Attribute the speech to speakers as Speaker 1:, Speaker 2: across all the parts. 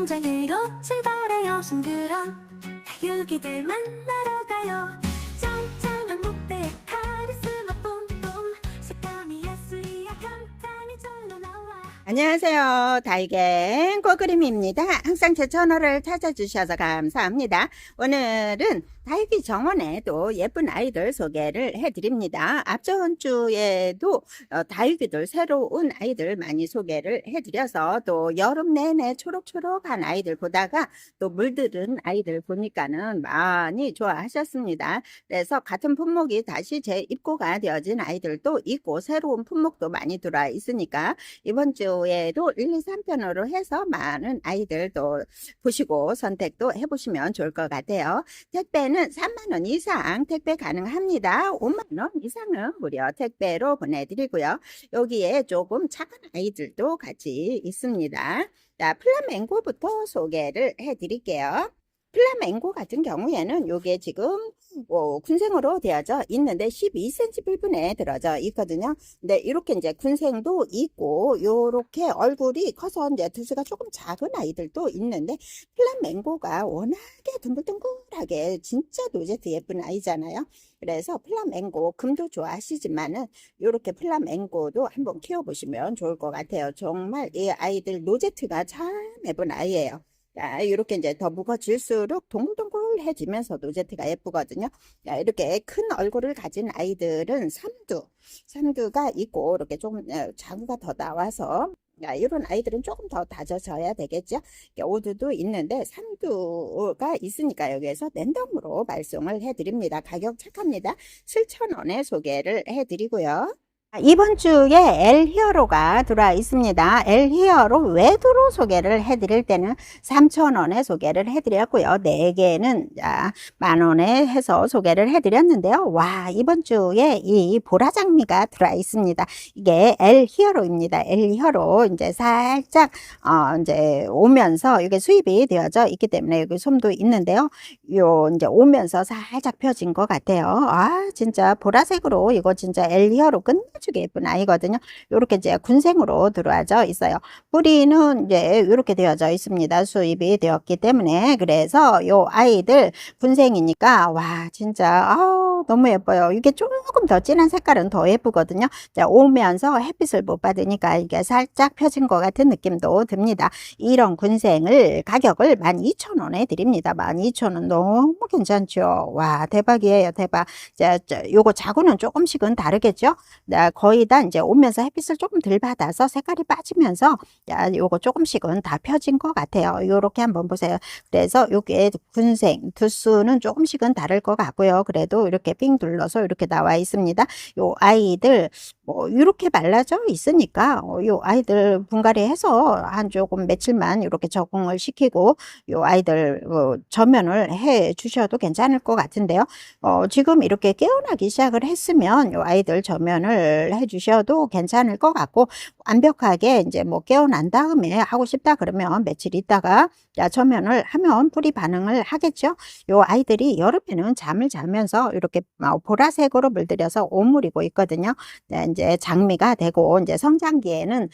Speaker 1: 광장으로 출발해요. 싱그런 다육이들 만나러 가요. 짱짱한 목대 카리스마 뿜뿜 색감이 예술이야. 감탄이 절로 나와.
Speaker 2: 안녕하세요. 다이갱 꼬그림입니다. 항상 제 채널을 찾아주셔서 감사합니다. 오늘은 다육이 정원에도 예쁜 아이들 소개를 해드립니다. 앞전 주에도 다육이들 새로운 아이들 많이 소개를 해드려서 또 여름 내내 초록초록한 아이들 보다가 또 물들은 아이들 보니까는 많이 좋아하셨습니다. 그래서 같은 품목이 다시 재입고가 되어진 아이들도 있고 새로운 품목도 많이 들어와 있으니까 이번 주에도 1, 2, 3편으로 해서 많은 아이들도 보시고 선택도 해보시면 좋을 것 같아요. 택배는 3만원 이상 택배 가능합니다. 5만원 이상은 무료 택배로 보내드리고요. 여기에 조금 작은 아이들도 같이 있습니다. 자, 플라멩고부터 소개를 해드릴게요. 플라멩고 같은 경우에는 요게 지금 군생으로 되어져 있는데 12cm 불분에 들어져 있거든요. 근데 이렇게 이제 군생도 있고 요렇게 얼굴이 커서 이제 두수가 조금 작은 아이들도 있는데 플라멩고가 워낙에 둥글둥글하게 진짜 노제트 예쁜 아이잖아요. 그래서 플라멩고 금도 좋아하시지만은 요렇게 플라멩고도 한번 키워보시면 좋을 것 같아요. 정말 이 아이들 노제트가 참 예쁜 아이예요. 자, 이렇게 이제 더 묵어질수록 동글동글해지면서 노제트가 예쁘거든요. 자, 이렇게 큰 얼굴을 가진 아이들은 삼두가 있고, 이렇게 좀 자구가 더 나와서, 자, 이런 아이들은 조금 더 다져져야 되겠죠. 오두도 있는데, 삼두가 있으니까 여기에서 랜덤으로 발송을 해드립니다. 가격 착합니다. 7,000원에 소개를 해드리고요. 이번 주에 엘히어로가 들어와 있습니다. 엘히어로 외두로 소개를 해드릴 때는 3,000원에 소개를 해드렸고요. 4개는 10,000원에 해서 소개를 해드렸는데요. 와, 이번 주에 이 보라장미가 들어와 있습니다. 이게 엘히어로입니다. 엘히어로 이제 살짝 이제 오면서 이게 수입이 되어져 있기 때문에 여기 솜도 있는데요. 요 이제 오면서 살짝 펴진 것 같아요. 아, 진짜 보라색으로 이거 진짜 엘히어로 끝내주게 예쁜 아이거든요. 이렇게 이제 군생으로 들어와져 있어요. 뿌리는 이제 이렇게 되어져 있습니다. 수입이 되었기 때문에. 그래서 요 아이들 군생이니까 와, 진짜 너무 예뻐요. 이게 조금 더 진한 색깔은 더 예쁘거든요. 자, 오면서 햇빛을 못 받으니까 이게 살짝 펴진 것 같은 느낌도 듭니다. 이런 군생을 가격을 12,000원에 드립니다. 12,000원 너무 괜찮죠. 와, 대박이에요. 대박. 자, 요거 자구는 조금씩은 다르겠죠. 거의 다 이제 오면서 햇빛을 조금 덜 받아서 색깔이 빠지면서 요거 조금씩은 다 펴진 것 같아요. 요렇게 한번 보세요. 그래서 요게 군생 두수는 조금씩은 다를 것 같고요. 그래도 이렇게 삥 둘러서 이렇게 나와 있습니다. 요 아이들 뭐 이렇게 말라져 있으니까 요 아이들 분갈이 해서 한 조금 며칠만 이렇게 적응을 시키고 요 아이들 저면을 해 주셔도 괜찮을 것 같은데요. 지금 이렇게 깨어나기 시작을 했으면 요 아이들 저면을 해 주셔도 괜찮을 것 같고 완벽하게 이제 뭐 깨어난 다음에 하고 싶다 그러면 며칠 있다가 저면을 하면 뿌리 반응을 하겠죠. 요 아이들이 여름에는 잠을 자면서 이렇게 보라색으로 물들여서 오므리고 있거든요. 네, 이제 장미가 되고 이제 성장기에는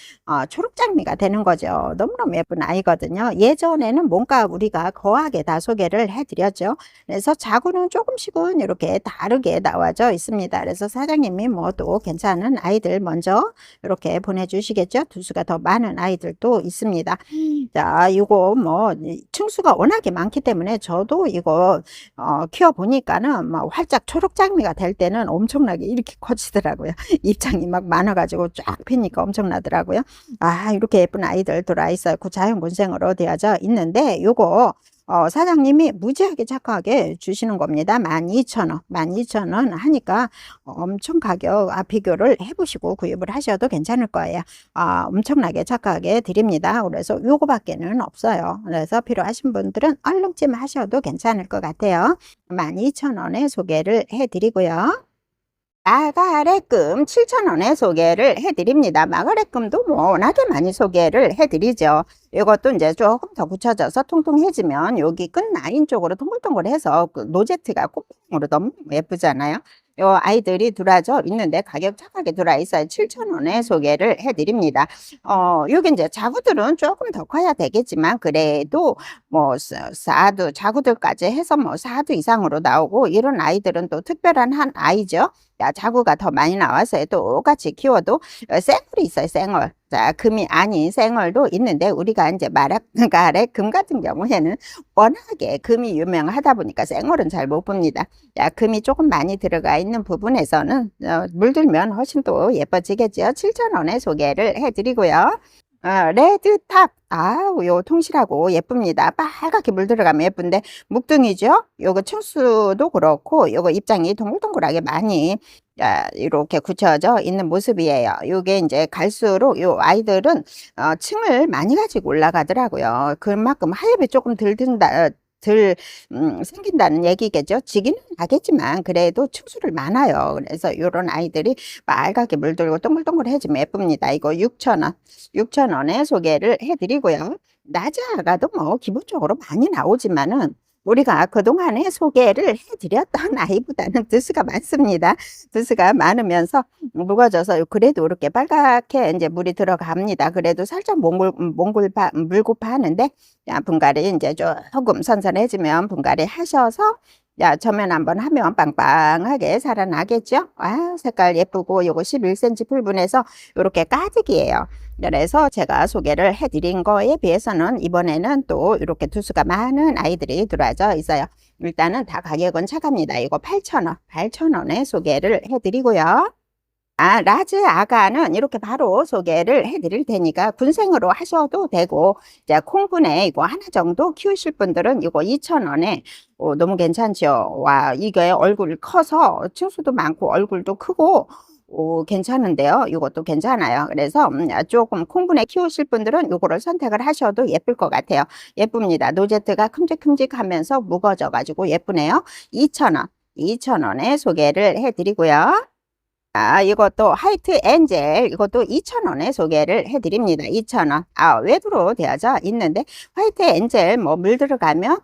Speaker 2: 초록장미가 되는 거죠. 너무너무 예쁜 아이거든요. 예전에는 뭔가 우리가 거하게 다 소개를 해드렸죠. 그래서 자구는 조금씩은 이렇게 다르게 나와져 있습니다. 그래서 사장님이 뭐 또 괜찮은 아이들 먼저 이렇게 보내주시겠죠. 두수가 더 많은 아이들도 있습니다. 자, 이거 뭐 층수가 워낙에 많기 때문에 저도 이거 키워 보니까는 뭐 활짝 초록장미가 될 때는 엄청나게 이렇게 커지더라고요. 입장이 막 많아가지고 쫙 피니까 엄청나더라고요. 아, 이렇게 예쁜 아이들 들어와 있어요. 자연 군생으로 되어져 있는데 요거 사장님이 무지하게 착하게 주시는 겁니다. 12,000원. 12,000원 하니까 엄청 가격 비교를 해보시고 구입을 하셔도 괜찮을 거예요. 엄청나게 착하게 드립니다. 그래서 요거밖에는 없어요. 그래서 필요하신 분들은 얼른쯤 하셔도 괜찮을 것 같아요. 12,000원에 소개를 해드리고요. 마가렛금 7,000원에 소개를 해드립니다. 마가렛금도 뭐 워낙에 많이 소개를 해드리죠. 이것도 이제 조금 더 굳혀져서 통통해지면 여기 끝 라인 쪽으로 동글동글해서 그 노제트가 꽃으로 너무 예쁘잖아요. 요 아이들이 들어져 있는데 가격 착하게 들어와 있어요. 7,000원에 소개를 해드립니다. 요게 이제 자구들은 조금 더 커야 되겠지만, 그래도 뭐, 4두, 자구들까지 해서 뭐 4두 이상으로 나오고, 이런 아이들은 또 특별한 한 아이죠. 자, 자구가 더 많이 나와서 똑같이 키워도 생얼이 있어요, 생얼. 자, 금이 아닌 생얼도 있는데, 우리가 이제 마라가래 금 같은 경우에는 워낙에 금이 유명하다 보니까 생얼은 잘 못 봅니다. 자, 금이 조금 많이 들어가 있는 부분에서는 물들면 훨씬 또 예뻐지겠죠. 7,000원에 소개를 해드리고요. 레드탑. 요 통실하고 예쁩니다. 빨갛게 물 들어가면 예쁜데, 묵둥이죠? 요거 층수도 그렇고, 요거 입장이 동글동글하게 많이, 이렇게 굳혀져 있는 모습이에요. 요게 이제 갈수록 요 아이들은, 층을 많이 가지고 올라가더라고요. 그만큼 하엽이 조금 생긴다는 얘기겠죠. 지기는 하겠지만 그래도 층수를 많아요. 그래서 요런 아이들이 빨갛게 물들고 동글동글해지면 예쁩니다. 이거 6,000원, 6,000원에 소개를 해드리고요. 낮은 아가도 뭐 기본적으로 많이 나오지만은, 우리가 그동안에 소개를 해드렸던 아이보다는 드스가 많습니다. 드스가 많으면서 무거워져서 그래도 이렇게 빨갛게 이제 물이 들어갑니다. 그래도 살짝 물고 파는데, 분갈이 이제 조금 선선해지면 분갈이 하셔서, 저면 한번 하면 빵빵하게 살아나겠죠? 색깔 예쁘고, 요거 11cm 풀분해서 이렇게 가득이에요. 그래서 제가 소개를 해드린 거에 비해서는 이번에는 또 이렇게 두수가 많은 아이들이 들어와져 있어요. 일단은 다 가격은 차갑니다. 이거 8,000원, 8,000원에 소개를 해드리고요. 라즈 아가는 이렇게 바로 소개를 해드릴 테니까 군생으로 하셔도 되고, 이제 콩분에 이거 하나 정도 키우실 분들은 이거 2,000원에 너무 괜찮죠. 와, 이게 얼굴 커서 층수도 많고 얼굴도 크고 괜찮은데요. 이것도 괜찮아요. 그래서 조금 콩분에 키우실 분들은 이거를 선택을 하셔도 예쁠 것 같아요. 예쁩니다. 노제트가 큼직큼직하면서 무거워져 가지고 예쁘네요. 2,000원, 2,000원에 소개를 해드리고요. 이것도 화이트 엔젤, 이것도 2,000원에 소개를 해드립니다. 2,000원. 외두로 되어져 있는데, 화이트 엔젤 뭐 물 들어가면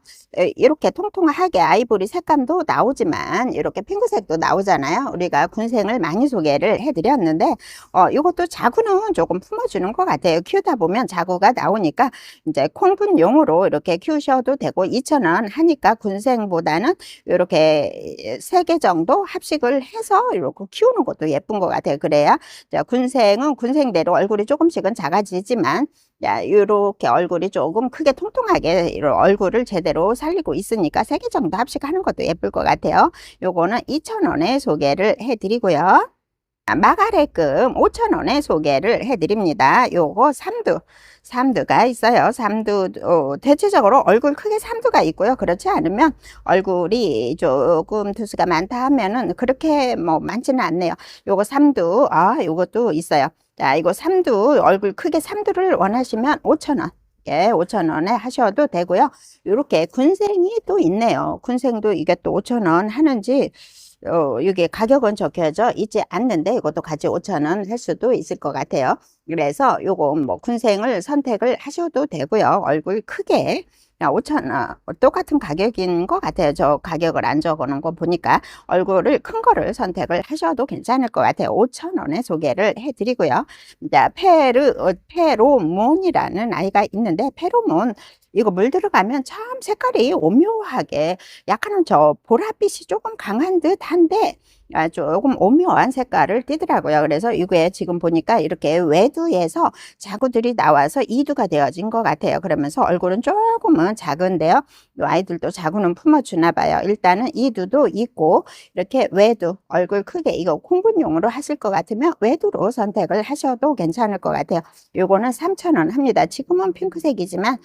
Speaker 2: 이렇게 통통하게 아이보리 색감도 나오지만 이렇게 핑크색도 나오잖아요. 우리가 군생을 많이 소개를 해드렸는데, 이것도 자구는 조금 품어주는 것 같아요. 키우다 보면 자구가 나오니까 이제 콩분용으로 이렇게 키우셔도 되고, 2,000원 하니까 군생보다는 이렇게 3개 정도 합식을 해서 이렇게 키우는 것도 예쁜 것 같아요. 그래야 군생은 군생대로 얼굴이 조금씩은 작아지지만, 이렇게 얼굴이 조금 크게 통통하게 이런 얼굴을 제대로 살리고 있으니까 3개 정도 합식하는 것도 예쁠 것 같아요. 요거는 2,000원에 소개를 해드리고요. 마가렛금 5,000원에 소개를 해드립니다. 요거 3두가 있어요. 3두, 대체적으로 얼굴 크게 3두가 있고요. 그렇지 않으면 얼굴이 조금 두수가 많다 하면은 그렇게 뭐 많지는 않네요. 요거 3두, 요것도 있어요. 자, 이거 3두, 얼굴 크게 3두를 원하시면 5,000원. 5,000원에 하셔도 되고요. 이렇게 군생이 또 있네요. 군생도 이게 또 5,000원 하는지, 이게 가격은 적혀져 있지 않는데 이것도 같이 5,000원 할 수도 있을 것 같아요. 그래서 요거 뭐 군생을 선택을 하셔도 되고요. 얼굴 크게 5,000원 똑같은 가격인 것 같아요. 저 가격을 안 적어 놓은 거 보니까 얼굴을 큰 거를 선택을 하셔도 괜찮을 것 같아요. 5,000원에 소개를 해드리고요. 자, 페로몬이라는 아이가 있는데, 페로몬 이거 물 들어가면 참 색깔이 오묘하게 약간은 보랏빛이 조금 강한 듯한데, 조금 오묘한 색깔을 띠더라고요. 그래서 이게 지금 보니까 이렇게 외두에서 자구들이 나와서 2두가 되어진 것 같아요. 그러면서 얼굴은 조금은 작은데요. 이 아이들도 자구는 품어주나 봐요. 일단은 2두도 있고, 이렇게 외두, 얼굴 크게 이거 콩분용으로 하실 것 같으면 외두로 선택을 하셔도 괜찮을 것 같아요. 요거는 3,000원 합니다. 지금은 핑크색이지만,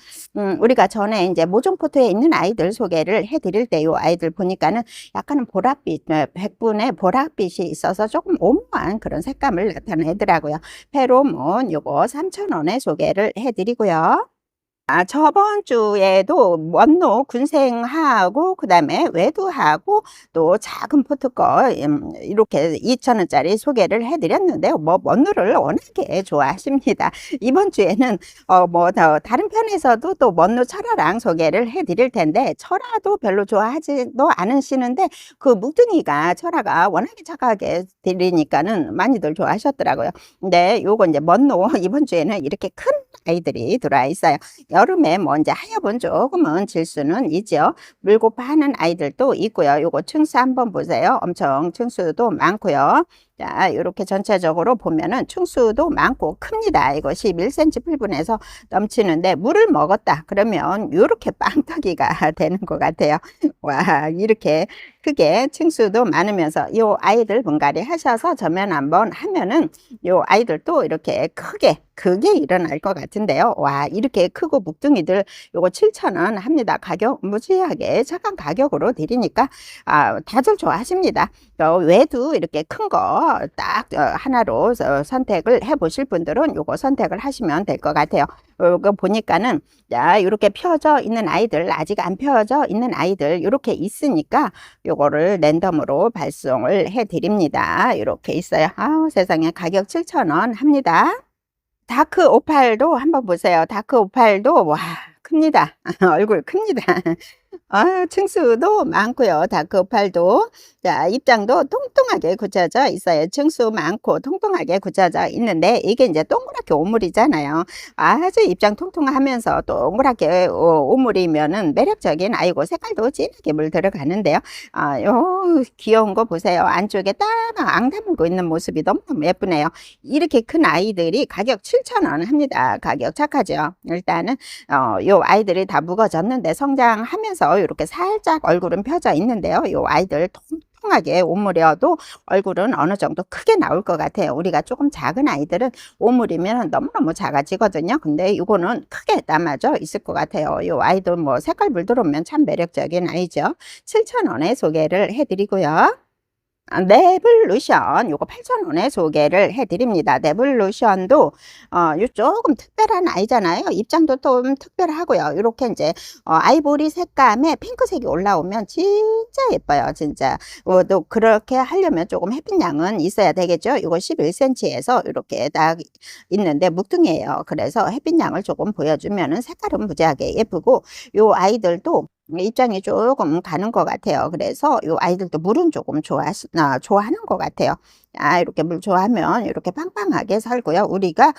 Speaker 2: 우리가 전에 이제 모종포트에 있는 아이들 소개를 해드릴 때 이 아이들 보니까는 약간은 보랏빛, 백분의 보랏빛이 있어서 조금 오묘한 그런 색감을 나타내더라고요. 페로몬 요거 3,000원에 소개를 해드리고요. 저번 주에도 원로 군생하고 그다음에 외두하고 또 작은 포트 거 이렇게 2,000원짜리 소개를 해 드렸는데요. 뭐 원로를 워낙에 좋아하십니다. 이번 주에는 뭐 다른 편에서도 또 원로 철화랑 소개를 해 드릴 텐데, 철화도 별로 좋아하지도 않으시는데 그 묵둥이가 철화가 워낙에 착하게 드리니까는 많이들 좋아하셨더라고요. 근데 요거 이제 원로 이번 주에는 이렇게 큰 아이들이 들어와 있어요. 여름에 뭐 이제 하엽은 조금은 질 수는 있죠. 물고 파는 아이들도 있고요. 요거 층수 한번 보세요. 엄청 층수도 많고요. 자, 이렇게 전체적으로 보면은 층수도 많고 큽니다. 이거 11cm 풀분에서 넘치는데, 물을 먹었다 그러면 이렇게 빵떡이가 되는 것 같아요. 와, 이렇게 크게 층수도 많으면서 요 아이들 분갈이 하셔서 저면 한번 하면은 요 아이들도 이렇게 크게 일어날 것 같은데요. 와, 이렇게 크고 묵둥이들 요거 7,000원 합니다. 가격 무지하게 착한 가격으로 드리니까 다들 좋아하십니다. 외도 이렇게 큰 거 딱 하나로 선택을 해 보실 분들은 요거 선택을 하시면 될 것 같아요. 요거 보니까는 자, 이렇게 펴져 있는 아이들, 아직 안 펴져 있는 아이들 이렇게 있으니까 요거를 랜덤으로 발송을 해 드립니다. 이렇게 있어요. 세상에, 가격 7,000원 합니다. 다크 오팔도 한번 보세요. 다크 오팔도 와, 큽니다. 얼굴 큽니다. 층수도 많고요. 다크오팔도. 자, 입장도 통통하게 굳혀져 있어요. 층수 많고 통통하게 굳혀져 있는데, 이게 이제 동그랗게 오물이잖아요. 아주 입장 통통하면서 동그랗게 오물이면은 매력적인 아이고, 색깔도 진하게 물 들어가는데요. 요 귀여운 거 보세요. 안쪽에 딱 앙 다물고 있는 모습이 너무너무 예쁘네요. 이렇게 큰 아이들이 가격 7,000원 합니다. 가격 착하죠. 일단은 요 아이들이 다 묵어졌는데 성장하면서 이렇게 살짝 얼굴은 펴져 있는데요. 요 아이들 통통하게 오므려도 얼굴은 어느 정도 크게 나올 것 같아요. 우리가 조금 작은 아이들은 오므리면 너무너무 작아지거든요. 근데 이거는 크게 담아져 있을 것 같아요. 요 아이들 뭐 색깔 물 들어오면 참 매력적인 아이죠. 7,000원에 소개를 해드리고요. 네블루션 요거 8,000원에 소개를 해 드립니다. 네블루션도 요 조금 특별한 아이잖아요. 입장도 좀 특별하고요. 이렇게 이제 아이보리 색감에 핑크색이 올라오면 진짜 예뻐요. 진짜. 또 그렇게 하려면 조금 햇빛량은 있어야 되겠죠. 이거 11cm에서 이렇게 딱 있는데 묵둥이에요. 그래서 햇빛량을 조금 보여주면은 색깔은 무지하게 예쁘고, 요 아이들도 입장이 조금 가는 것 같아요. 그래서 요 아이들도 물은 조금 좋아하는 것 같아요. 이렇게 물 좋아하면 이렇게 빵빵하게 살고요. 우리가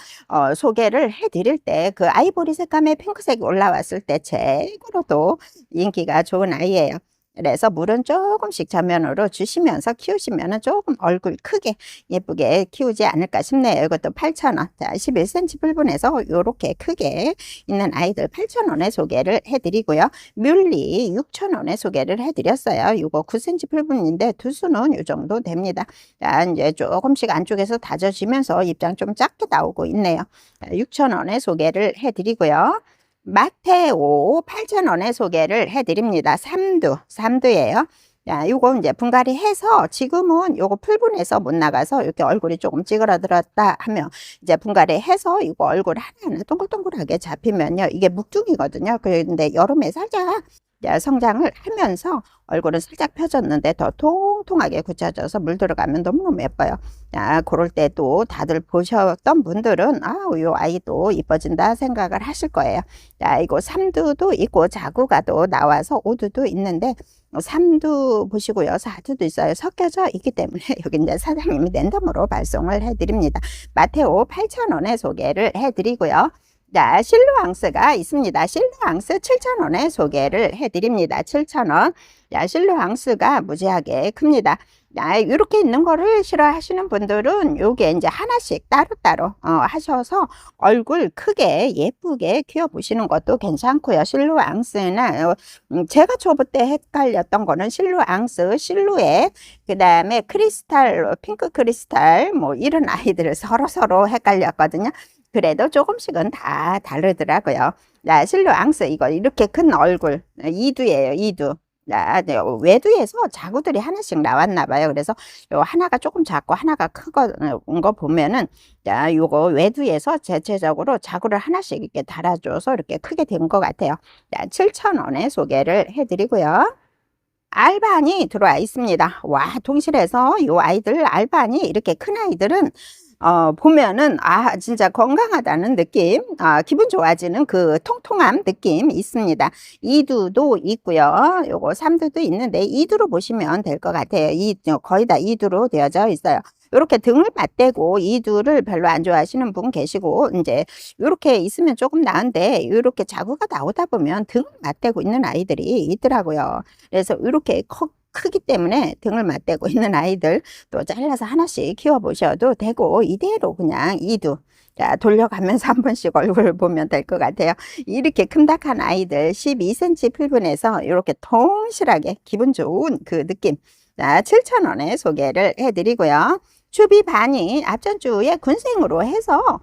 Speaker 2: 소개를 해 드릴 때 그 아이보리 색감의 핑크색이 올라왔을 때 최고로도 인기가 좋은 아이예요. 그래서 물은 조금씩 저면으로 주시면서 키우시면 조금 얼굴 크게 예쁘게 키우지 않을까 싶네요. 이것도 8,000원. 자, 11cm 풀분에서 이렇게 크게 있는 아이들 8,000원에 소개를 해드리고요. 뮬리 6,000원에 소개를 해드렸어요. 이거 9cm 풀분인데 두수는 이 정도 됩니다. 자, 이제 조금씩 안쪽에서 다져지면서 입장 좀 작게 나오고 있네요. 6,000원에 소개를 해드리고요. 마테오 8,000원에 소개를 해드립니다. 삼두예요. 자, 요거 이제 분갈이 해서 지금은 요거 풀분해서 못 나가서 이렇게 얼굴이 조금 찌그러들었다 하면 이제 분갈이 해서 이거 얼굴 하나하나 동글동글하게 잡히면요, 이게 묵둥이거든요. 그런데 여름에 살짝 성장을 하면서 얼굴은 살짝 펴졌는데 더 통통하게 굳혀져서 물 들어가면 너무너무 예뻐요. 그럴 때도 다들 보셨던 분들은 요 아이도 이뻐진다 생각을 하실 거예요. 이거 삼두도 있고 자구가도 나와서 오두도 있는데, 삼두 보시고요. 사두도 있어요. 섞여져 있기 때문에 여기 이제 사장님이 랜덤으로 발송을 해드립니다. 마테오 8,000원에 소개를 해드리고요. 자, 실루앙스가 있습니다. 실루앙스 7,000원에 소개를 해드립니다. 7,000원. 자, 실루앙스가 무지하게 큽니다. 이렇게 있는 거를 싫어하시는 분들은 요게 이제 하나씩 따로따로 하셔서 얼굴 크게 예쁘게 키워보시는 것도 괜찮고요. 실루앙스나 제가 초보 때 헷갈렸던 거는 실루앙스, 실루엣, 그 다음에 크리스탈, 핑크 크리스탈 뭐 이런 아이들을 서로 헷갈렸거든요. 그래도 조금씩은 다 다르더라고요. 실루앙스 이거 이렇게 큰 얼굴 이두예요. 이두. 자, 네, 외두에서 자구들이 하나씩 나왔나 봐요. 그래서 요 하나가 조금 작고 하나가 큰 거 보면은, 자, 요거 외두에서 전체적으로 자구를 하나씩 이렇게 달아줘서 이렇게 크게 된 것 같아요. 자, 7,000원에 소개를 해드리고요. 알반이 들어와 있습니다. 와, 동실에서 요 아이들 알반이 이렇게 큰 아이들은 보면은 진짜 건강하다는 느낌, 기분 좋아지는 그 통통함 느낌 있습니다. 이두도 있고요. 요거 삼두도 있는데 이두로 보시면 될 것 같아요. 거의 다 이두로 되어져 있어요. 이렇게 등을 맞대고 이두를 별로 안 좋아하시는 분 계시고, 이제 이렇게 있으면 조금 나은데 이렇게 자구가 나오다 보면 등을 맞대고 있는 아이들이 있더라고요. 그래서 이렇게 크기 때문에 등을 맞대고 있는 아이들 또 잘라서 하나씩 키워보셔도 되고, 이대로 그냥 이두, 자, 돌려가면서 한 번씩 얼굴을 보면 될 것 같아요. 이렇게 큼닥한 아이들 12cm 풀분에서 이렇게 통실하게 기분 좋은 그 느낌. 자, 7,000원에 소개를 해드리고요. 추비바니 앞전주에 군생으로 해서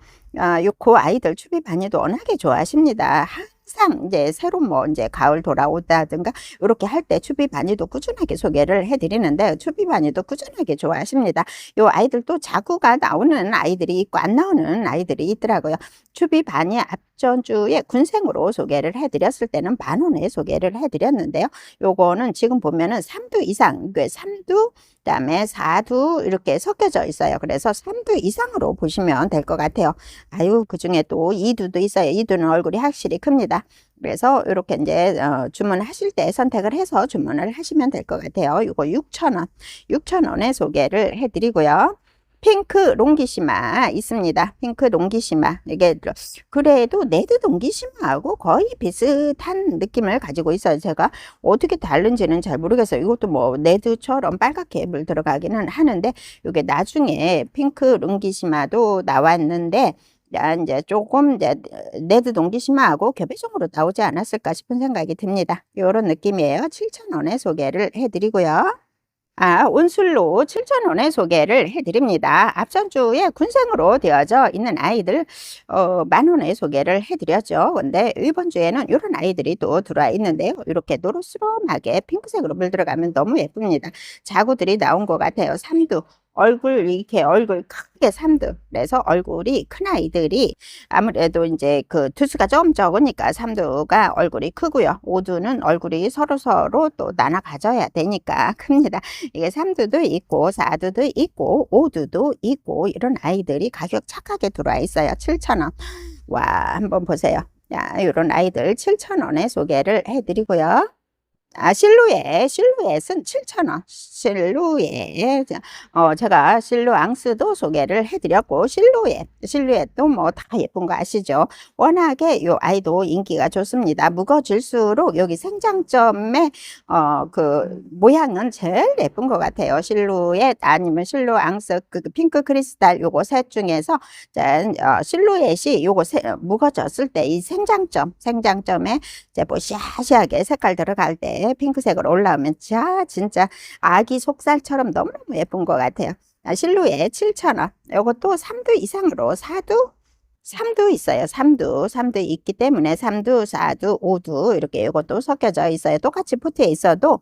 Speaker 2: 그 아이들 추비바니도 워낙에 좋아하십니다. 항상 이제 새로운 이제 가을 돌아오다든가 이렇게 할 때 추비바니도 꾸준하게 소개를 해드리는데, 추비바니도 꾸준하게 좋아하십니다. 요 아이들도 자구가 나오는 아이들이 있고 안 나오는 아이들이 있더라고요. 추비바니 앞전주에 군생으로 소개를 해드렸을 때는 10,000원에 소개를 해드렸는데요. 요거는 지금 보면은 3두 이상, 3두 그다음에 4두 이렇게 섞여져 있어요. 그래서 3두 이상으로 보시면 될 것 같아요. 그 중에 또 2두도 있어요. 2두는 얼굴이 확실히 큽니다. 그래서 이렇게 이제 주문하실 때 선택을 해서 주문을 하시면 될 것 같아요. 이거 6,000원, 6,000원에 소개를 해드리고요. 핑크 롱기시마 있습니다. 핑크 롱기시마, 이게 그래도 네드 롱기시마하고 거의 비슷한 느낌을 가지고 있어요. 제가 어떻게 다른지는 잘 모르겠어요. 이것도 뭐 네드처럼 빨갛게 물 들어가기는 하는데, 이게 나중에 핑크 롱기시마도 나왔는데, 이제 조금 이제 네드 롱기시마하고 교배종으로 나오지 않았을까 싶은 생각이 듭니다. 이런 느낌이에요. 7,000원에 소개를 해드리고요. 온술로 7,000원에 소개를 해드립니다. 앞선 주에 군생으로 되어져 있는 아이들 10,000원에 소개를 해드렸죠. 근데 이번 주에는 이런 아이들이 또 들어와 있는데요. 이렇게 노릇스름하게 핑크색으로 물 들어가면 너무 예쁩니다. 자구들이 나온 것 같아요. 삼두. 이렇게 얼굴 크게 3두. 그래서 얼굴이 큰 아이들이 아무래도 이제 그 두수가 좀 적으니까 3두가 얼굴이 크고요. 5두는 얼굴이 서로 또 나눠 가져야 되니까 큽니다. 이게 3두도 있고 4두도 있고 5두도 있고 이런 아이들이 가격 착하게 들어와 있어요. 7,000원. 와, 한번 보세요. 자, 이런 아이들 7,000원에 소개를 해드리고요. 실루엣은 7,000원. 실루엣. 제가 실루앙스도 소개를 해드렸고, 실루엣도 뭐 다 예쁜 거 아시죠? 워낙에 요 아이도 인기가 좋습니다. 무거질수록 여기 생장점의 그 모양은 제일 예쁜 것 같아요. 실루엣 아니면 실루앙스, 그 핑크 크리스탈 요거 셋 중에서 실루엣이 요거 무거졌을 때 이 생장점에 이제 보시하시하게 색깔 들어갈 때 핑크색으로 올라오면 진짜 아기 속살처럼 너무너무 예쁜 것 같아요. 실루엣 7,000원. 이것도 3두 이상으로 3두 있어요. 3두 있기 때문에 3두, 4두, 5두 이렇게 이것도 섞여져 있어요. 똑같이 포트에 있어도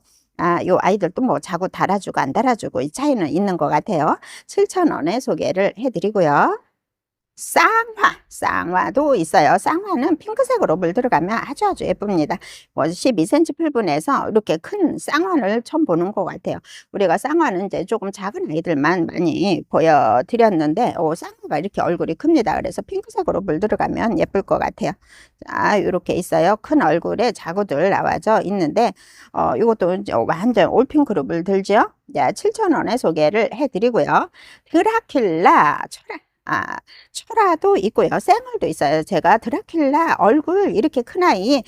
Speaker 2: 요 아이들도 뭐 자고 달아주고 안 달아주고 이 차이는 있는 것 같아요. 7,000원에 소개를 해드리고요. 쌍화도 있어요. 쌍화는 핑크색으로 물 들어가면 아주 예쁩니다. 12cm 풀분에서 이렇게 큰 쌍화를 처음 보는 것 같아요. 우리가 쌍화는 이제 조금 작은 아이들만 많이 보여드렸는데, 쌍화가 이렇게 얼굴이 큽니다. 그래서 핑크색으로 물 들어가면 예쁠 것 같아요. 자, 이렇게 있어요. 큰 얼굴에 자구들 나와져 있는데, 이것도 완전 올핑크로 물 들죠. 자, 7,000원에 소개를 해드리고요. 드라큘라 철아도 있고요. 쌩얼도 있어요. 제가 드라큘라 얼굴 이렇게 큰 아이,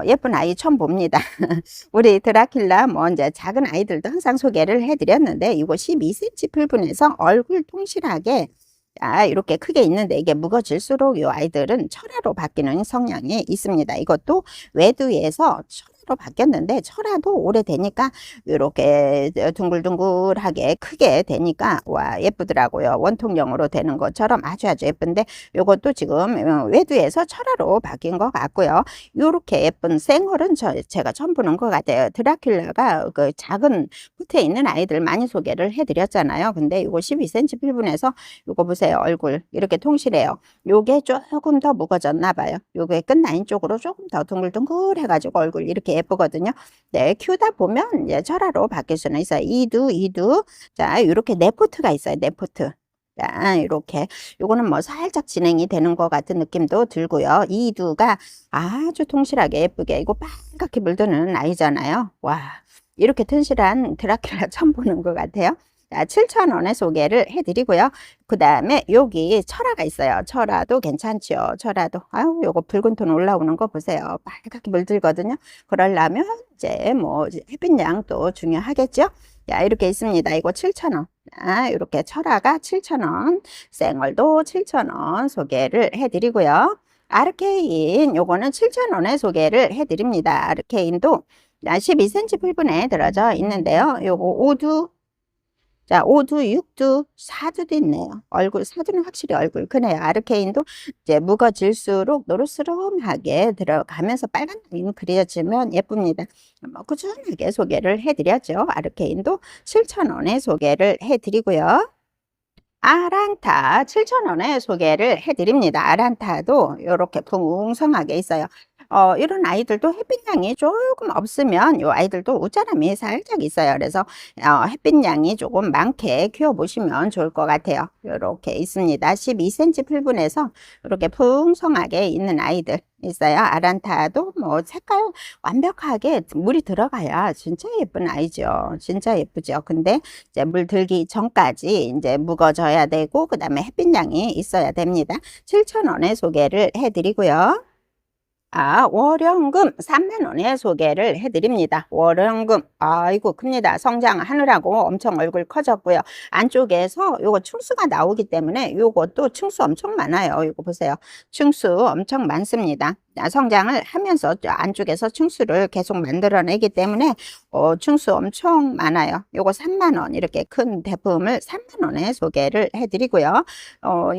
Speaker 2: 예쁜 아이 처음 봅니다. 우리 드라큘라 뭐 이제 작은 아이들도 항상 소개를 해드렸는데, 이거 12cm 풀분에서 얼굴 통실하게 이렇게 크게 있는데, 이게 무거질수록 이 아이들은 철화로 바뀌는 성향이 있습니다. 이것도 외두에서 철화 철화로 바뀌었는데 철화도 오래되니까 이렇게 둥글둥글하게 크게 되니까 와 예쁘더라고요. 원통형으로 되는 것처럼 아주 예쁜데 요것도 지금 외두에서 철화로 바뀐 것 같고요. 요렇게 예쁜 생얼은 제가 처음 보는 것 같아요. 드라큘라가 그 작은 후트에 있는 아이들 많이 소개를 해드렸잖아요. 근데 이거 12cm 필분에서 요거 보세요. 얼굴 이렇게 통실해요. 요게 조금 더 무거졌나 봐요. 요게 끝라인 쪽으로 조금 더 둥글둥글 해가지고 얼굴 이렇게 예쁘거든요. 네, 키우다 보면 이제 철화로 바뀔 수는 있어요. 이두. 자, 이렇게 네포트가 있어요. 네포트. 자, 이렇게 요거는 뭐 살짝 진행이 되는 것 같은 느낌도 들고요. 이두가 아주 통실하게 예쁘게 이거 빨갛게 물드는 아이잖아요. 와, 이렇게 튼실한 드라큘라 처음 보는 것 같아요. 자, 7,000원에 소개를 해드리고요. 그 다음에 여기 철화가 있어요. 철화도 괜찮죠. 철화도 아유 요거 붉은 톤 올라오는 거 보세요. 빨갛게 물들거든요. 그러려면 이제 뭐 햇빛양 또 중요하겠죠. 자, 이렇게 있습니다. 이거 7,000원. 자, 이렇게 철화가 7,000원, 생얼도 7,000원 소개를 해드리고요. 아르케인 요거는 7,000원에 소개를 해드립니다. 아르케인도 12cm 필분에 들어져 있는데요. 요거 5두, 자, 5두, 6두, 4두도 있네요. 사두는 확실히 얼굴 크네요. 아르케인도 이제 묵어질수록 노릇스름하게 들어가면서 빨간 라인 그려지면 예쁩니다. 뭐 꾸준하게 소개를 해드렸죠. 아르케인도 7,000원에 소개를 해드리고요. 아란타 7,000원에 소개를 해드립니다. 아란타도 이렇게 풍성하게 있어요. 이런 아이들도 햇빛량이 조금 없으면 이 아이들도 웃자람이 살짝 있어요. 그래서 햇빛량이 조금 많게 키워보시면 좋을 것 같아요. 이렇게 있습니다. 12cm 필분에서 이렇게 풍성하게 있는 아이들 있어요. 아란타도 뭐 색깔 완벽하게 물이 들어가야 진짜 예쁜 아이죠. 진짜 예쁘죠. 근데 이제 물 들기 전까지 이제 묵어져야 되고 그 다음에 햇빛량이 있어야 됩니다. 7,000원에 소개를 해드리고요. 월영금 3만원에 소개를 해드립니다. 월영금 아이고 큽니다. 성장하느라고 엄청 얼굴 커졌고요. 안쪽에서 요거 층수가 나오기 때문에 요것도 층수 엄청 많아요. 이거 보세요. 층수 엄청 많습니다. 성장을 하면서 안쪽에서 층수를 계속 만들어내기 때문에 층수 엄청 많아요. 요거 3만원 이렇게 큰 대품을 3만원에 소개를 해드리고요.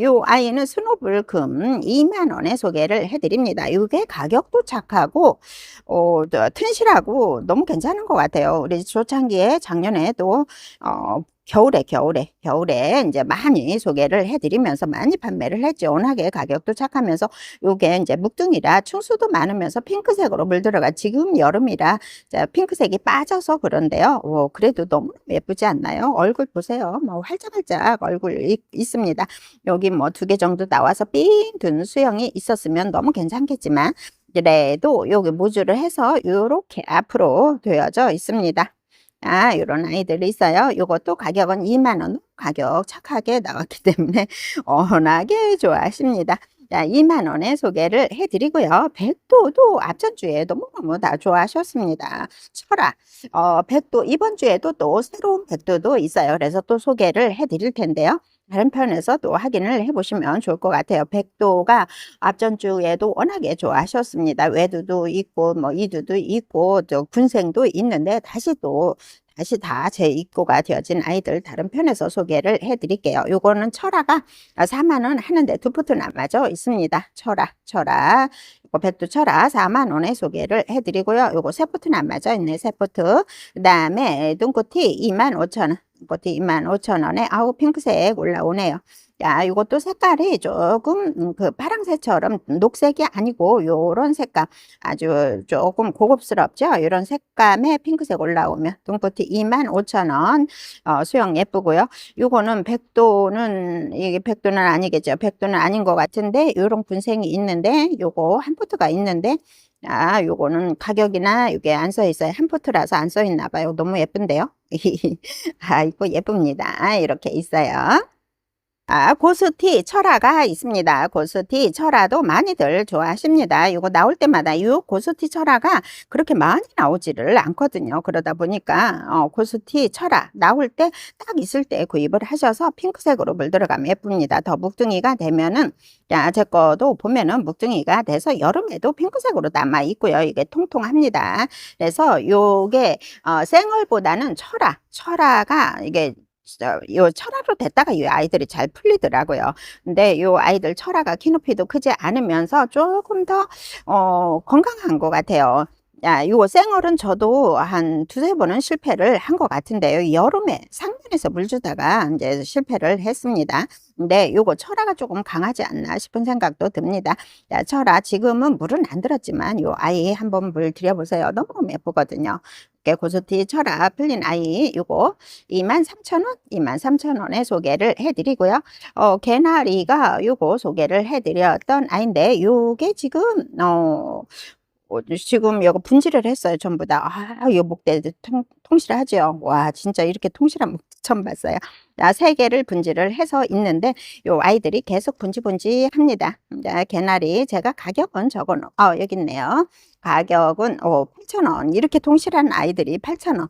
Speaker 2: 요 아이는 스노블금 2만원에 소개를 해드립니다. 이게 가격도 착하고 튼실하고 너무 괜찮은 것 같아요. 우리 초창기에 작년에도 겨울에 이제 많이 소개를 해드리면서 많이 판매를 했죠. 워낙에 가격도 착하면서 요게 이제 묵둥이라 층수도 많으면서 핑크색으로 물들어가 지금 여름이라 핑크색이 빠져서 그런데요. 그래도 너무 예쁘지 않나요? 얼굴 보세요. 뭐 활짝활짝 얼굴 있습니다. 여기 뭐 2개 정도 나와서 삥 든 수영이 있었으면 너무 괜찮겠지만 그래도 여기 모주를 해서 이렇게 앞으로 되어져 있습니다. 이런 아이들이 있어요. 이것도 가격은 2만원 가격 착하게 나왔기 때문에 워낙에 좋아하십니다. 자, 2만원에 소개를 해드리고요. 백도도 앞전주에 너무너무 다 좋아하셨습니다. 철화, 백도 이번 주에도 또 새로운 백도도 있어요. 그래서 또 소개를 해드릴 텐데요. 다른 편에서 또 확인을 해보시면 좋을 것 같아요. 백도가 앞전주에도 워낙에 좋아하셨습니다. 외두도 있고 뭐 이두도 있고 또 군생도 있는데 다시 다 재입고가 되어진 아이들 다른 편에서 소개를 해드릴게요. 요거는 철화가 4만원 하는데 2포트 남아져 있습니다. 철화. 요거 백두 철화 4만원에 소개를 해드리고요. 요거 3포트 남아져 있네. 3포트. 그 다음에 눈꽃이 25,000원. 눈꽃이 25,000원에 아우 핑크색 올라오네요. 자, 이것도 색깔이 조금 그 파랑새처럼 녹색이 아니고 요런 색감 아주 조금 고급스럽죠. 이런 색감의 핑크색 올라오면 눈꽃이 25,000원. 수영 예쁘고요. 요거는 백도는 이게 백도는 아니겠죠. 백도는 아닌 것 같은데 요런 군생이 있는데 요거 한 포트가 있는데 요거는 가격이나 이게 안 써 있어요. 한 포트라서 안 써 있나 봐요. 너무 예쁜데요. 이거 예쁩니다. 이렇게 있어요. 고스티 철화가 있습니다. 고스티 철화도 많이들 좋아하십니다. 이거 나올 때마다 이 고스티 철화가 그렇게 많이 나오지를 않거든요. 그러다 보니까 고스티 철화 나올 때 딱 있을 때 구입을 하셔서 핑크색으로 물 들어가면 예쁩니다. 더 묵둥이가 되면은 제 거도 보면은 묵둥이가 돼서 여름에도 핑크색으로 남아 있고요. 이게 통통합니다. 그래서 요게 생얼보다는 철화가 이게 요 철화로 됐다가 이 아이들이 잘 풀리더라고요. 근데 요 아이들 철화가 키높이도 크지 않으면서 조금 더 건강한 것 같아요. 요 생얼은 저도 한 두세 번은 실패를 한 것 같은데요. 여름에 상면에서 물 주다가 이제 실패를 했습니다. 근데 요거 철화가 조금 강하지 않나 싶은 생각도 듭니다. 철화 지금은 물은 안 들었지만 요 아이 한번 물 들여보세요. 너무 예쁘거든요. 고스티 철화 풀린 아이 요거 23,000원, 23,000원에 소개를 해드리고요. 개나리가 요거 소개를 해드렸던 아이인데 요게 지금 요거 분질을 했어요. 전부 다. 요 목대 통실하죠. 와, 진짜 이렇게 통실한 목대 처음 봤어요. 3개를 분질을 해서 있는데 요 아이들이 계속 분지분지합니다. 개나리 제가 가격은 여기 있네요. 가격은 8,000원. 이렇게 통실한 아이들이 8,000원.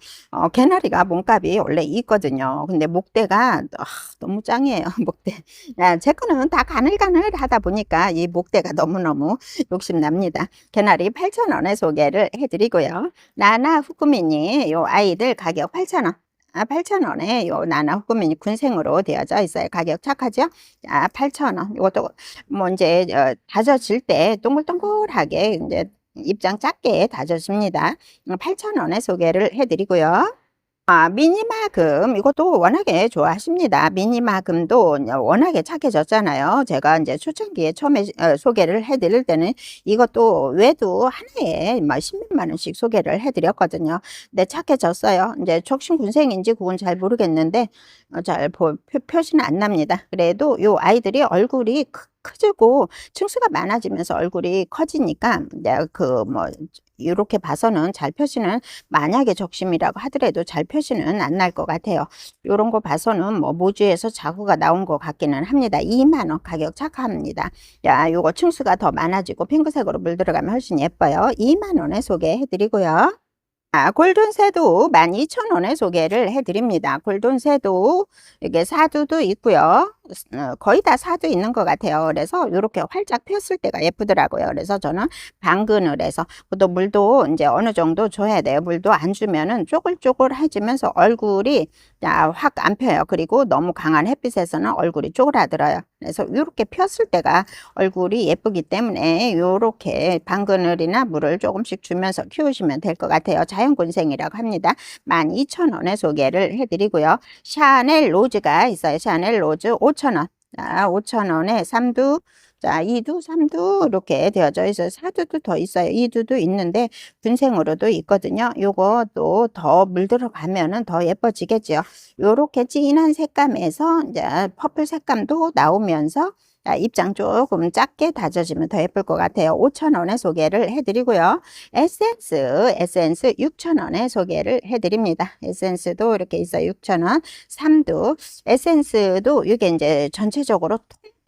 Speaker 2: 개나리가 몸값이 원래 있거든요. 근데 목대가 너무 짱이에요. 목대. 제 거는 다 가늘가늘하다 보니까 이 목대가 너무너무 욕심납니다. 개나리 8,000원에 소개를 해드리고요. 나나 후쿠미니 요 아이들 가격 8,000원. 8,000원에 요 나나 후쿠미니 군생으로 되어져 있어요. 가격 착하죠? 8,000원. 이것도 뭐 이제 다져질 때 동글동글하게 이제 입장 작게 다져집니다. 8,000원에 소개를 해드리고요. 미니마금 이것도 워낙에 좋아하십니다. 미니마금도 워낙에 착해졌잖아요. 제가 이제 초창기에 처음에 소개를 해드릴 때는 이것도 외도 하나에 막 10몇만 원씩 소개를 해드렸거든요. 근데 착해졌어요. 이제 촉신군생인지 그건 잘 모르겠는데 잘 표시는 안 납니다. 그래도 요 아이들이 얼굴이 크고 층수가 많아지면서 얼굴이 커지니까 이렇게 봐서는 잘 표시는 만약에 적심이라고 하더라도 잘 표시는 안 날 것 같아요. 이런 거 봐서는 뭐 모주에서 자구가 나온 것 같기는 합니다. 2만 원 가격 착합니다. 요거 층수가 더 많아지고 핑크색으로 물 들어가면 훨씬 예뻐요. 2만 원에 소개해 드리고요. 골든새도 12,000원에 소개를 해드립니다. 골든새도 이게 사두도 있고요. 거의 다 사두 있는 것 같아요. 그래서 이렇게 활짝 폈을 때가 예쁘더라고요. 그래서 저는 방근을 해서 또 물도 이제 어느 정도 줘야 돼요. 물도 안 주면은 쪼글쪼글해지면서 얼굴이 확 안 펴요. 그리고 너무 강한 햇빛에서는 얼굴이 쪼그라들어요. 그래서 이렇게 폈을 때가 얼굴이 예쁘기 때문에 이렇게 방그늘이나 물을 조금씩 주면서 키우시면 될 것 같아요. 자연군생이라고 합니다. 12,000원에 소개를 해드리고요. 샤넬 로즈가 있어요. 샤넬 로즈 5,000원. 5,000원에 3두, 2두, 3두 이렇게 되어져 있어요. 4두도 더 있어요. 2두도 있는데 분생으로도 있거든요. 요것도 더 물 들어가면은 더 예뻐지겠죠. 요렇게 진한 색감에서 이제 퍼플 색감도 나오면서 입장 조금 작게 다져지면 더 예쁠 것 같아요. 5,000원에 소개를 해드리고요. 에센스 6,000원에 소개를 해드립니다. 에센스도 이렇게 있어요. 6,000원. 3두. 에센스도 이게 이제 전체적으로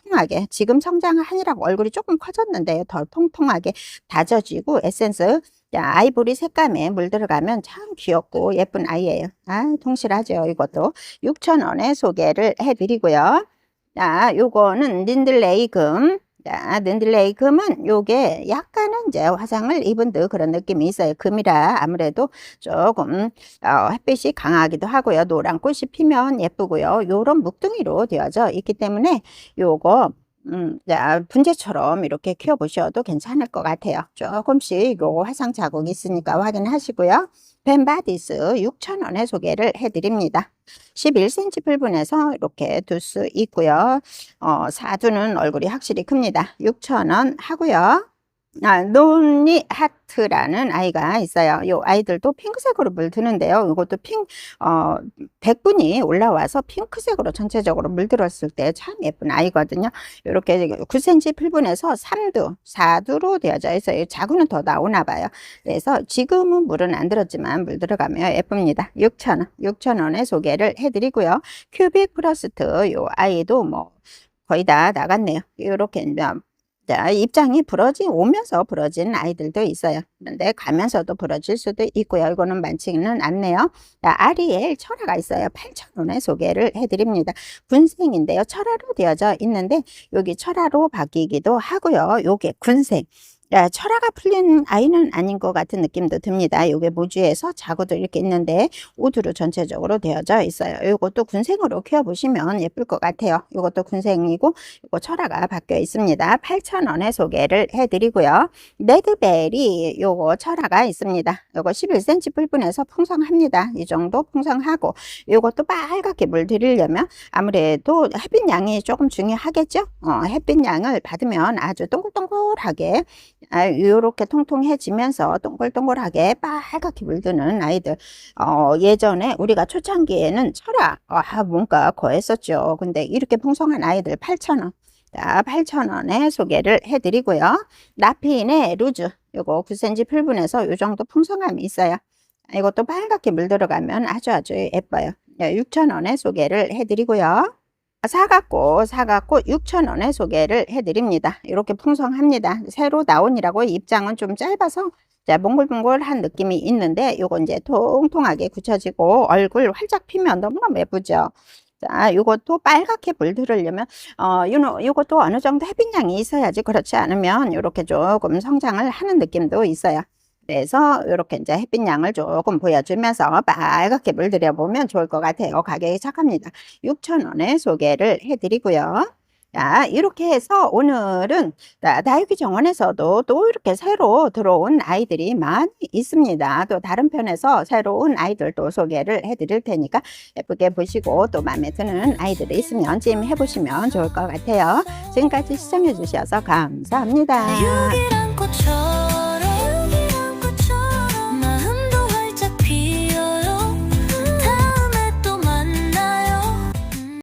Speaker 2: 통통하게 지금 성장하느라고 얼굴이 조금 커졌는데요. 더 통통하게 다져지고 에센스 아이보리 색감에 물 들어가면 참 귀엽고 예쁜 아이예요. 통실하죠. 이것도 6,000원에 소개를 해드리고요. 요거는 닌들레이 금. 닌들레이 금은 요게 약간은 이제 화상을 입은 듯 그런 느낌이 있어요. 금이라 아무래도 조금 햇빛이 강하기도 하고요. 노란 꽃이 피면 예쁘고요. 요런 묵둥이로 되어져 있기 때문에 요거 분재처럼 이렇게 키워보셔도 괜찮을 것 같아요. 조금씩 요 화상 자국이 있으니까 확인하시고요. 벤바디스 6,000원에 소개를 해드립니다. 11cm 풀분에서 이렇게 둘 수 있고요. 사두는 얼굴이 확실히 큽니다. 6,000원 하고요. 논리 하트라는 아이가 있어요. 요 아이들도 핑크색으로 물드는데요. 이것도 백분이 올라와서 핑크색으로 전체적으로 물들었을 때 참 예쁜 아이거든요. 이렇게 9cm 풀분에서 3두, 4두로 되어져 있어요. 자구는 더 나오나 봐요. 그래서 지금은 물은 안 들었지만 물 들어가면 예쁩니다. 6,000원, 6,000원에 소개를 해드리고요. 큐빅 프로스트 요 아이도 뭐 거의 다 나갔네요. 이렇게 자, 입장이 오면서 부러진 아이들도 있어요. 그런데 가면서도 부러질 수도 있고요. 이거는 많지는 않네요. 자, 아리엘 철화가 있어요. 8,000원에 소개를 해드립니다. 군생인데요. 철화로 되어져 있는데 여기 철화로 바뀌기도 하고요. 요게 군생. 야, 철화가 풀린 아이는 아닌 것 같은 느낌도 듭니다. 이게 모주에서 자구도 이렇게 있는데 우드로 전체적으로 되어져 있어요. 이것도 군생으로 키워보시면 예쁠 것 같아요. 이것도 군생이고 이거 철화가 바뀌어 있습니다. 8,000원에 소개를 해드리고요. 레드벨이 요거 철화가 있습니다. 요거 11cm 풀분에서 풍성합니다. 이 정도 풍성하고 이것도 빨갛게 물들이려면 아무래도 햇빛 양이 조금 중요하겠죠. 햇빛 양을 받으면 아주 동글동글하게 이렇게 통통해지면서 동글동글하게 빨갛게 물드는 아이들. 예전에 우리가 초창기에는 철화 뭔가 거했었죠. 근데 이렇게 풍성한 아이들 8,000원. 자, 8,000원에 소개를 해드리고요. 라핀의 루즈 요거 9cm 풀분에서 요 정도 풍성함이 있어요. 이것도 빨갛게 물들어가면 아주 예뻐요. 6,000원에 소개를 해드리고요. 사갖고 6,000원에 소개를 해드립니다. 이렇게 풍성합니다. 새로 나온이라고 입장은 좀 짧아서 자, 몽글몽글한 느낌이 있는데 요거 이제 통통하게 굳혀지고 얼굴 활짝 피면 너무너무 예쁘죠. 자, 요것도 빨갛게 물들으려면 요것도 어느 정도 햇빛량이 있어야지, 그렇지 않으면 이렇게 조금 성장을 하는 느낌도 있어요. 그래서 이렇게 이제 햇빛량을 조금 보여주면서 빨갛게 물들여 보면 좋을 것 같아요. 가격이 착합니다. 6,000원에 소개를 해드리고요. 자, 이렇게 해서 오늘은 다육이 정원에서도 또 이렇게 새로 들어온 아이들이 많이 있습니다. 또 다른 편에서 새로운 아이들도 소개를 해드릴 테니까 예쁘게 보시고 또 마음에 드는 아이들이 있으면 찜해 보시면 좋을 것 같아요. 지금까지 시청해 주셔서 감사합니다.
Speaker 1: 유기란 꽃처럼